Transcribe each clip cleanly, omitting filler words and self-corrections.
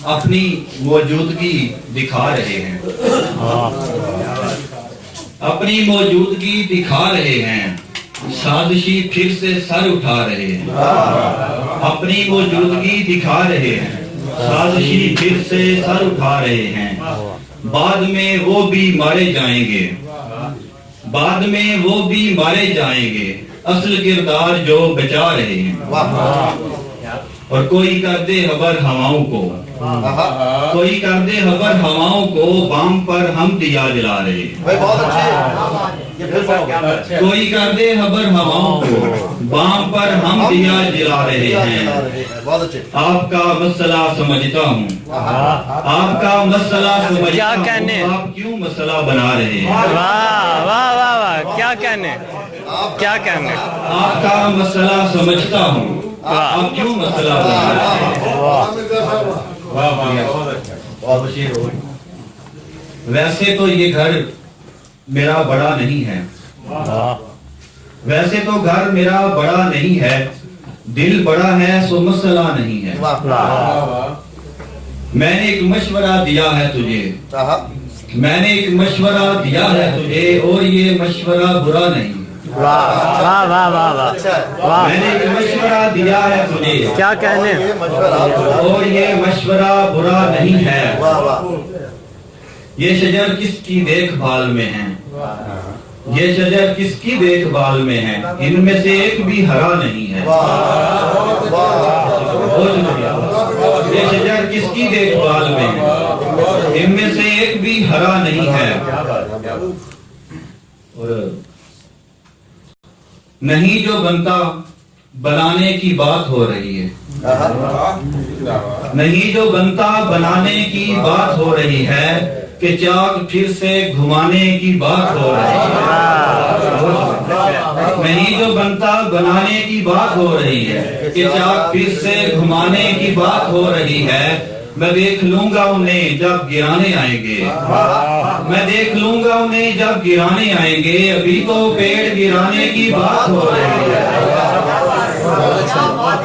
اپنی موجودگی دکھا رہے ہیں، اپنی موجودگی دکھا رہے ہیں، سازشی پھر سے سر اٹھا رہے ہیں، اپنی موجودگی دکھا رہے ہیں، سازشی پھر سے سر اٹھا رہے ہیں، بعد میں وہ بھی مارے جائیں گے، بعد میں وہ بھی مارے جائیں گے، اصل کردار جو بچا رہے ہیں، اور کوئی کر دے خبر ہواؤں کو، کوئی کر دے خبر ہواؤں کو، بام پر ہم دیا جلا رہے ہیں، کوئی کر دے خبر ہواؤں کو، بام پر ہم دیا جلا رہے ہیں، آپ کا مسئلہ سمجھتا ہوں، آپ کا مسئلہ سمجھتا ہوں، آپ کیوں مسئلہ بنا رہے ہیں؟ واہ واہ واہ واہ، کیا کہنے، کیا کہنے، آپ کا مسئلہ سمجھتا ہوں، آپ کیوں مسئلہ بنا رہے ہیں؟ ویسے تو یہ گھر میرا بڑا نہیں ہے، ویسے تو گھر میرا بڑا نہیں ہے، دل بڑا ہے سو مسئلہ نہیں ہے، میں نے ایک مشورہ دیا ہے تجھے، میں نے ایک مشورہ دیا ہے تجھے، اور یہ مشورہ برا نہیں، میں نے ایک مشورہ دیا ہے تجھے، کیا کہنے، اور یہ مشورہ برا نہیں ہے، یہ شجر کس کی دیکھ بھال میں ہیں، یہ شجر کس کی دیکھ بھال میں ہے، ان میں سے ایک بھی ہرا نہیں ہے، یہ شجر کس کی دیکھ بھال میں ہے، ان میں سے ایک بھی ہرا نہیں ہے، اور نہیں جو بنتا بنانے کی بات ہو رہی ہے، نہیں جو بنتا بنانے کی بات ہو رہی ہے، کہ چاک پھر سے گھمانے کی بات ہو رہی ہے، نہیں جو بنتا بنانے کی بات ہو رہی ہے، کہ چاک پھر سے گھمانے کی بات ہو رہی ہے، میں دیکھ لوں گا انہیں جب گرانے آئیں گے، میں دیکھ لوں گا انہیں جب گرانے آئیں گے، ابھی تو پیڑ گرانے کی بات ہو رہی ہے،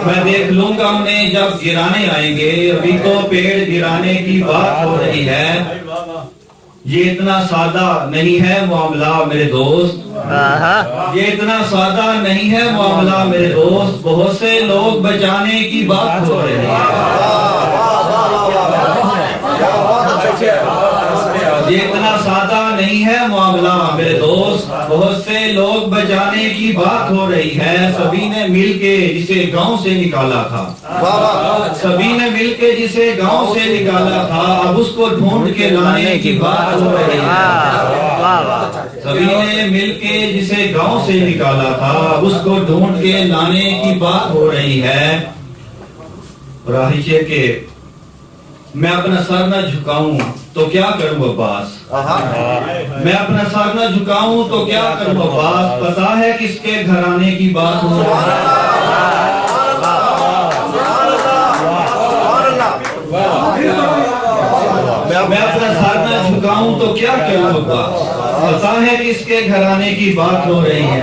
میں دیکھ لوں گا انہیں جب گرانے آئیں گے، ابھی تو پیڑ گرانے کی بات ہو رہی ہے، یہ اتنا سادہ نہیں ہے معاملہ میرے دوست، یہ اتنا سادہ نہیں ہے معاملہ میرے دوست، بہت سے لوگ بچانے کی بات ہو رہی ہے، یہ اتنا سادہ نہیں ہے معاملہ میرے دوست، بہت سے لوگ بچانے کی بات ہو رہی ہے، سبھی نے مل کے جسے گاؤں سے نکالا تھا، سبھی نے مل کے جسے گاؤں سے نکالا تھا، اب اس کو ڈھونڈ کے لانے کی بات ہو رہی ہے، سبھی نے مل کے جسے گاؤں سے نکالا تھا، اب اس کو ڈھونڈ کے لانے کی بات ہو رہی ہے، راہیشے کے میں اپنا سر نہ جھکاؤں تو کیا کروں عباس، میں اپنا سر نہ جھکاؤں تو کیا کروں عباس، پتا ہے کس کے گھرانے کی بات ہو رہی ہے، میں اپنا سر نہ جھکاؤں تو کیا کروں عباس، پتا ہے کس کے گھرانے کی بات ہو رہی ہے۔